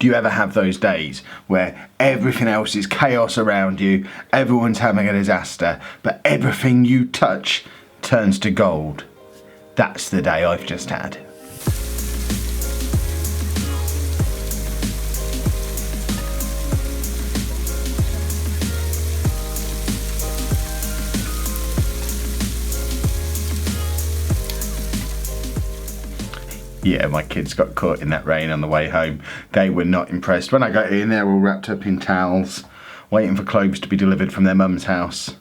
Do you ever have those days where everything else is chaos around you, everyone's having a disaster, but everything you touch turns to gold? That's the day I've just had. Yeah, my kids got caught in that rain on the way home. They were not impressed. When I got in, they were all wrapped up in towels, waiting for clothes to be delivered from their mum's house.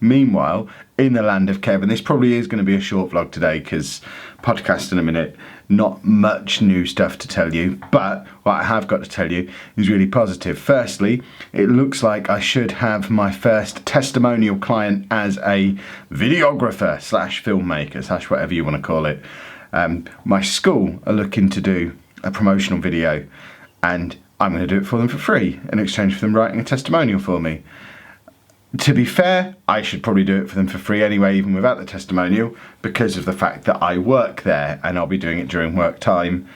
Meanwhile, in the land of Kevin, this probably is going to be a short vlog today because podcast in a minute, not much new stuff to tell you, but what I have got to tell you is really positive. Firstly, it looks like I should have my first testimonial client as a videographer slash filmmaker slash whatever you want to call it. My school are looking to do a promotional video and I'm going to do it for them for free in exchange for them writing a testimonial for me. To be fair, I should probably do it for them for free anyway, even without the testimonial, because of the fact that I work there and I'll be doing it during work time.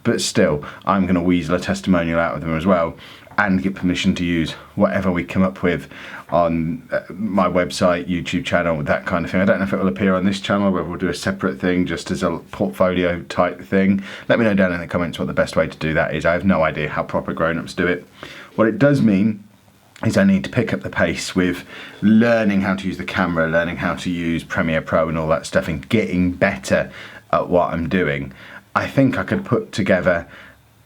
But still, I'm going to weasel a testimonial out of them as well and get permission to use whatever we come up with on my website, YouTube channel, that kind of thing. I don't know if it will appear on this channel, whether we'll do a separate thing just as a portfolio type thing. Let me know down in the comments what the best way to do that is. I have no idea how proper grown-ups do it. What it does mean is I need to pick up the pace with learning how to use the camera, learning how to use Premiere Pro and all that stuff, and getting better at what I'm doing. I think I could put together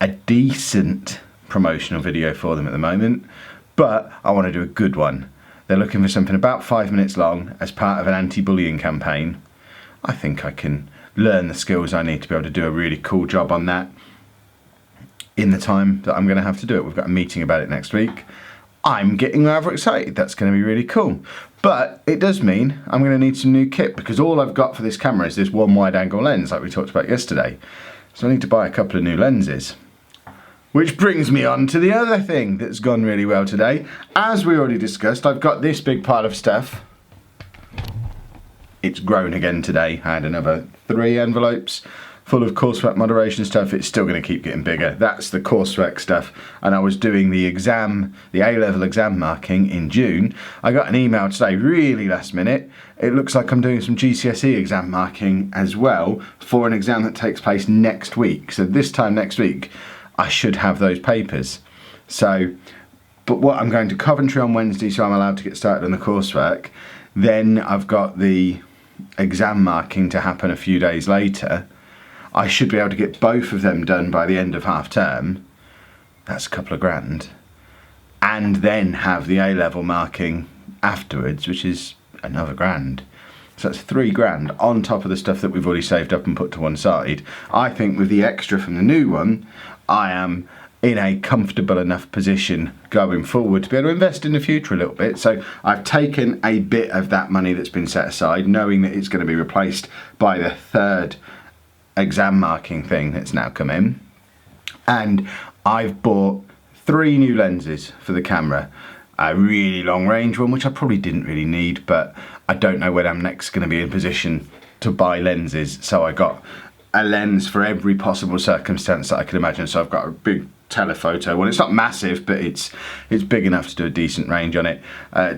a decent promotional video for them at the moment, but I want to do a good one. They're looking for something about 5 minutes long as part of an anti-bullying campaign. I think I can learn the skills I need to be able to do a really cool job on that in the time that I'm going to have to do it. We've got a meeting about it next week. I'm getting rather excited. That's going to be really cool. But it does mean I'm going to need some new kit because all I've got for this camera is this one wide angle lens like we talked about yesterday. So I need to buy a couple of new lenses. Which brings me on to the other thing that's gone really well today. As we already discussed, I've got this big pile of stuff. It's grown again today. I had another 3 envelopes full of coursework moderation stuff. It's still going to keep getting bigger. That's the coursework stuff. And I was doing the exam, the A-level exam marking in June. I got an email today, really last minute. It looks like I'm doing some GCSE exam marking as well for an exam that takes place next week. So this time next week, I should have those papers. So, but what, I'm going to Coventry on Wednesday, so I'm allowed to get started on the coursework. Then I've got the exam marking to happen a few days later. I should be able to get both of them done by the end of half term. That's a couple of grand. And then have the A-level marking afterwards, which is another grand. So that's 3 grand on top of the stuff that we've already saved up and put to one side. I think with the extra from the new one, I am in a comfortable enough position going forward to be able to invest in the future a little bit. So I've taken a bit of that money that's been set aside, knowing that it's going to be replaced by the 3rd exam marking thing that's now come in, and I've bought 3 new lenses for the camera. A really long range one, which I probably didn't really need, but I don't know when I'm next going to be in position to buy lenses, so I got a lens for every possible circumstance that I could imagine. So I've got a big telephoto one. It's not massive, but it's big enough to do a decent range on it.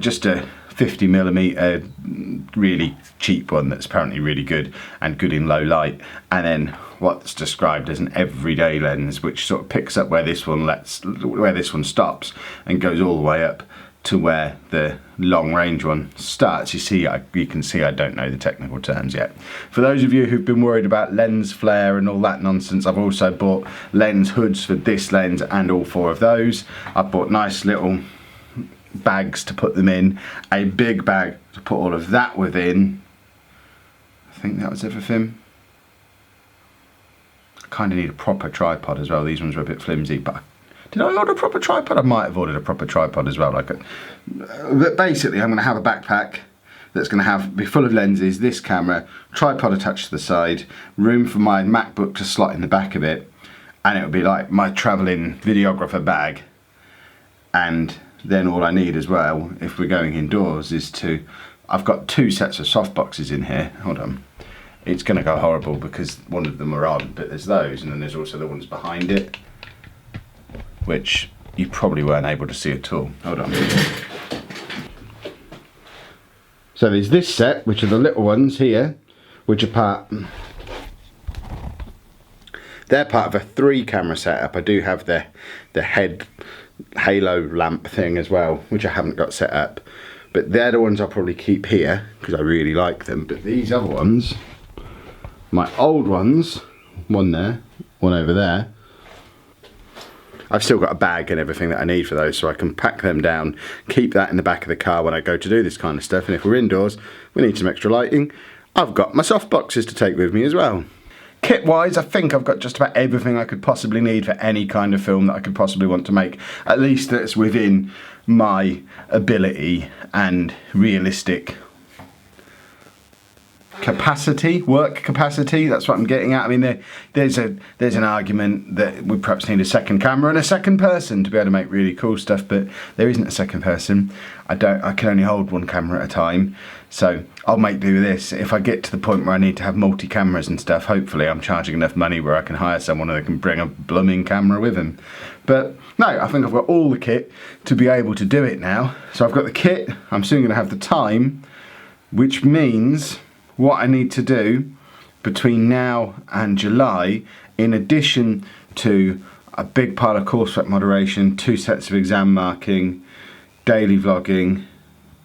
Just a 50mm really cheap one that's apparently really good and good in low light, and then what's described as an everyday lens, which sort of picks up where this one stops and goes all the way up to where the long range one starts. You can see I don't know the technical terms yet. For those of you who've been worried about lens flare and all that nonsense, I've also bought lens hoods for this lens and all 4 of those. I've bought nice little bags to put them in, a big bag to put all of that within. I think that was everything. I kind of need a proper tripod as well. These ones were a bit flimsy, but did I order a proper tripod? I might have ordered a proper tripod as well. But basically I'm going to have a backpack that's going to be full of lenses, this camera, tripod attached to the side, room for my MacBook to slot in the back of it, and it would be like my travelling videographer bag. And then all I need as well, if we're going indoors, is I've got 2 sets of soft boxes in here. Hold on. It's going to go horrible because one of them are on, but there's those, and then there's also the ones behind it. which you probably weren't able to see at all. Hold on. So there's this set, which are the little ones here, which are they're part of a 3 camera setup. I do have the head halo lamp thing as well, which I haven't got set up. But they're the ones I'll probably keep here because I really like them. But these other ones, my old ones, one there, one over there, I've still got a bag and everything that I need for those, so I can pack them down, keep that in the back of the car when I go to do this kind of stuff. And if we're indoors, we need some extra lighting, I've got my soft boxes to take with me as well. Kit wise, I think I've got just about everything I could possibly need for any kind of film that I could possibly want to make, at least that's within my ability and realistic capacity, work capacity. That's what I'm getting at. I mean, there's an argument that we perhaps need a second camera and a second person to be able to make really cool stuff, but there isn't a second person. I can only hold one camera at a time, so I'll make do with this. If I get to the point where I need to have multi cameras and stuff, hopefully I'm charging enough money where I can hire someone who can bring a blooming camera with him. But no, I think I've got all the kit to be able to do it now. So I've got the kit, I'm soon going to have the time, which means what I need to do between now and July, in addition to a big pile of coursework moderation, 2 sets of exam marking, daily vlogging,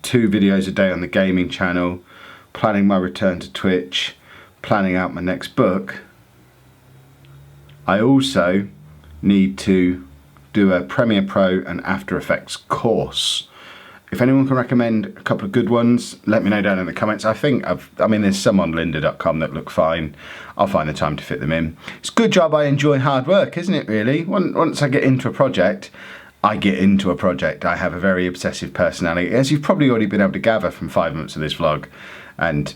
2 videos a day on the gaming channel, planning my return to Twitch, planning out my next book, I also need to do a Premiere Pro and After Effects course. If anyone can recommend a couple of good ones, let me know down in the comments. I mean, there's some on lynda.com that look fine. I'll find the time to fit them in. It's a good job I enjoy hard work, isn't it, really? Once I get into a project, I get into a project. I have a very obsessive personality, as you've probably already been able to gather from 5 months of this vlog. And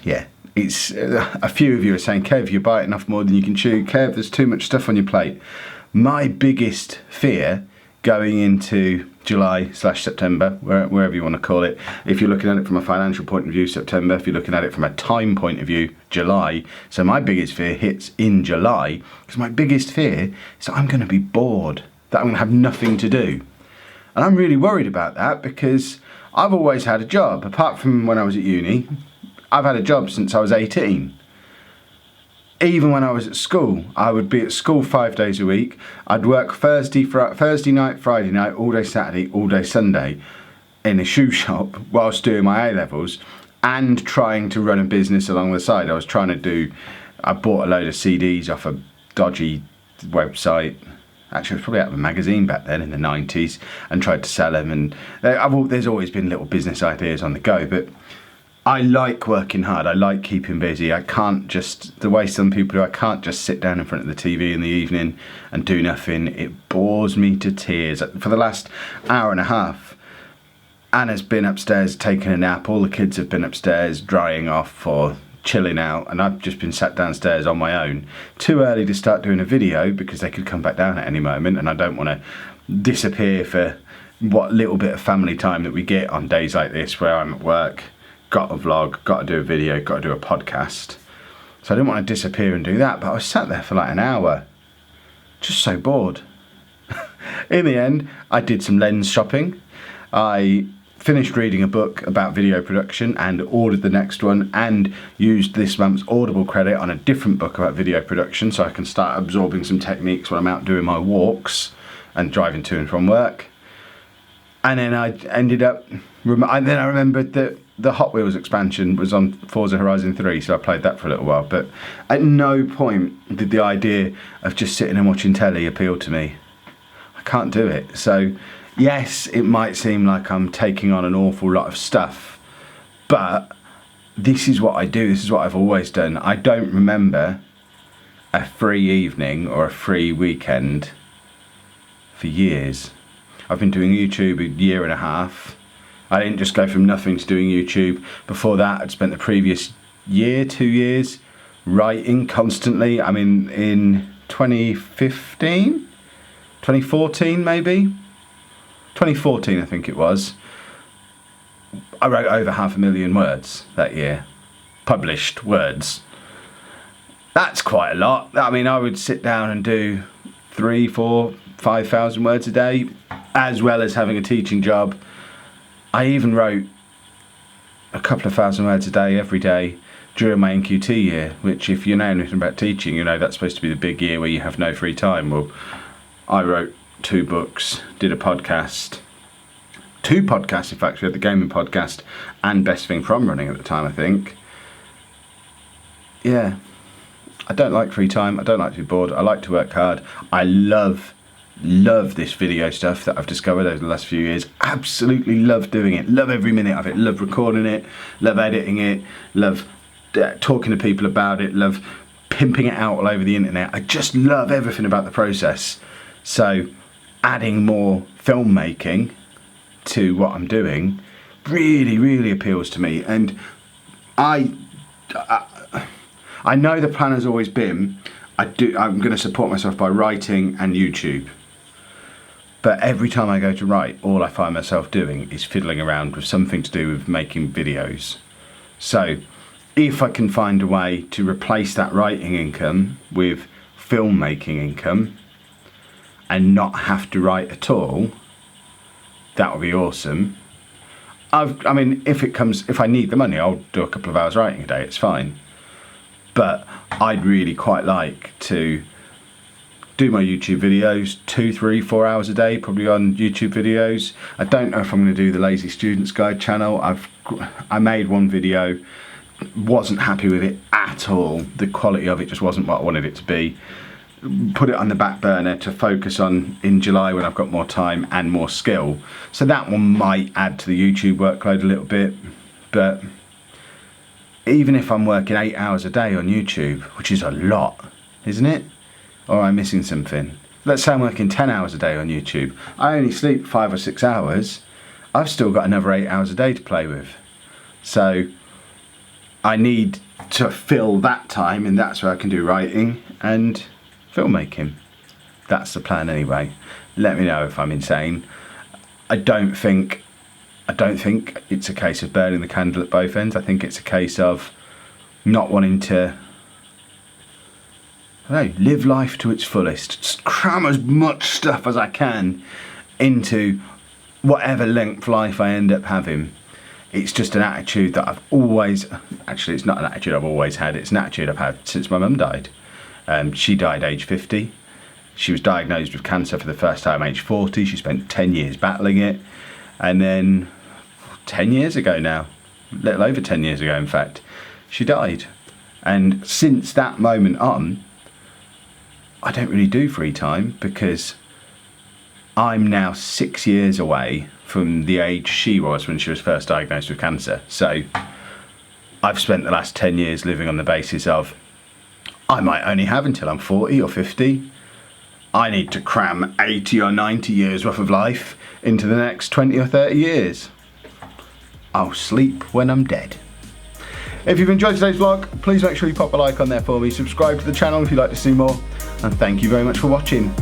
yeah, it's a few of you are saying, Kev, you're biting off more than you can chew. Kev, there's too much stuff on your plate. My biggest fear going into July/September, wherever you want to call it, if you're looking at it from a financial point of view, September, if you're looking at it from a time point of view, July. So my biggest fear hits in July, because my biggest fear is that I'm going to be bored, that I'm going to have nothing to do. And I'm really worried about that, because I've always had a job. Apart from when I was at uni, I've had a job since I was 18. Even when I was at school, I would be at school 5 days a week. I'd work Thursday night, Friday night, all day Saturday, all day Sunday in a shoe shop whilst doing my A-levels and trying to run a business along the side. I bought a load of CDs off a dodgy website. Actually, it was probably out of a magazine back then in the 90s, and tried to sell them. And there's always been little business ideas on the go, but I like working hard, I like keeping busy. I can't just, the way some people do, I can't just sit down in front of the TV in the evening and do nothing. It bores me to tears. For the last hour and a half, Anna's been upstairs taking a nap, all the kids have been upstairs drying off or chilling out, and I've just been sat downstairs on my own. Too early to start doing a video because they could come back down at any moment, and I don't want to disappear for what little bit of family time that we get on days like this where I'm at work. Got a vlog, got to do a video, got to do a podcast. So I didn't want to disappear and do that, but I was sat there for like an hour, just so bored. In the end, I did some lens shopping. I finished reading a book about video production and ordered the next one, and used this month's Audible credit on a different book about video production so I can start absorbing some techniques when I'm out doing my walks and driving to and from work. And then I ended up, I remembered that the Hot Wheels expansion was on Forza Horizon 3, so I played that for a little while, but at no point did the idea of just sitting and watching telly appeal to me. I can't do it. So yes, it might seem like I'm taking on an awful lot of stuff, but this is what I do, this is what I've always done. I don't remember a free evening or a free weekend for years. I've been doing YouTube a year and a half. I didn't just go from nothing to doing YouTube. Before that, I'd spent the previous year, 2 years, writing constantly. I mean, in 2015? 2014 maybe? 2014 I think it was. I wrote over 500,000 words that year. Published words. That's quite a lot. I mean, I would sit down and do 3, 4, 5,000 words a day, as well as having a teaching job. I even wrote a couple of thousand words a day every day during my NQT year, which, if you know anything about teaching, you know that's supposed to be the big year where you have no free time. Well, I wrote 2 books, did a podcast, 2 podcasts in fact. We had the gaming podcast and Best Thing From running at the time, I think. Yeah, I don't like free time, I don't like to be bored, I like to work hard. I love this video stuff that I've discovered over the last few years. Absolutely love doing it, love every minute of it, love recording it, love editing it, love talking to people about it, love pimping it out all over the internet. I just love everything about the process. So adding more filmmaking to what I'm doing really appeals to me. And I know the plan has always been I'm going to support myself by writing and YouTube. But every time I go to write, all I find myself doing is fiddling around with something to do with making videos. So if I can find a way to replace that writing income with filmmaking income and not have to write at all, that would be awesome. I mean, if I need the money, I'll do a couple of hours writing a day, it's fine. But I'd really quite like to do my YouTube videos 2, 3, 4 hours a day, probably on YouTube videos. I don't know if I'm going to do the Lazy Students Guide channel. I made one video, wasn't happy with it at all. The quality of it just wasn't what I wanted it to be. Put it on the back burner to focus on in July when I've got more time and more skill. So that one might add to the YouTube workload a little bit. But even if I'm working 8 hours a day on YouTube, which is a lot, isn't it? Or am I missing something? Let's say I'm working 10 hours a day on YouTube. I only sleep 5 or 6 hours. I've still got another 8 hours a day to play with. So I need to fill that time, and that's where I can do writing and filmmaking. That's the plan anyway. Let me know if I'm insane. I don't think it's a case of burning the candle at both ends. I think it's a case of not wanting to live life to its fullest. Just cram as much stuff as I can into whatever length life I end up having. It's just an attitude that I've always, actually it's not an attitude I've always had, it's an attitude I've had since my mum died. She died age 50. She was diagnosed with cancer for the first time age 40. She spent 10 years battling it. And then 10 years ago now, a little over 10 years ago in fact, she died. And since that moment on, I don't really do free time because I'm now 6 years away from the age she was when she was first diagnosed with cancer. So I've spent the last 10 years living on the basis of I might only have until I'm 40 or 50. I need to cram 80 or 90 years worth of life into the next 20 or 30 years. I'll sleep when I'm dead. If you've enjoyed today's vlog, please make sure you pop a like on there for me, subscribe to the channel if you'd like to see more, and thank you very much for watching.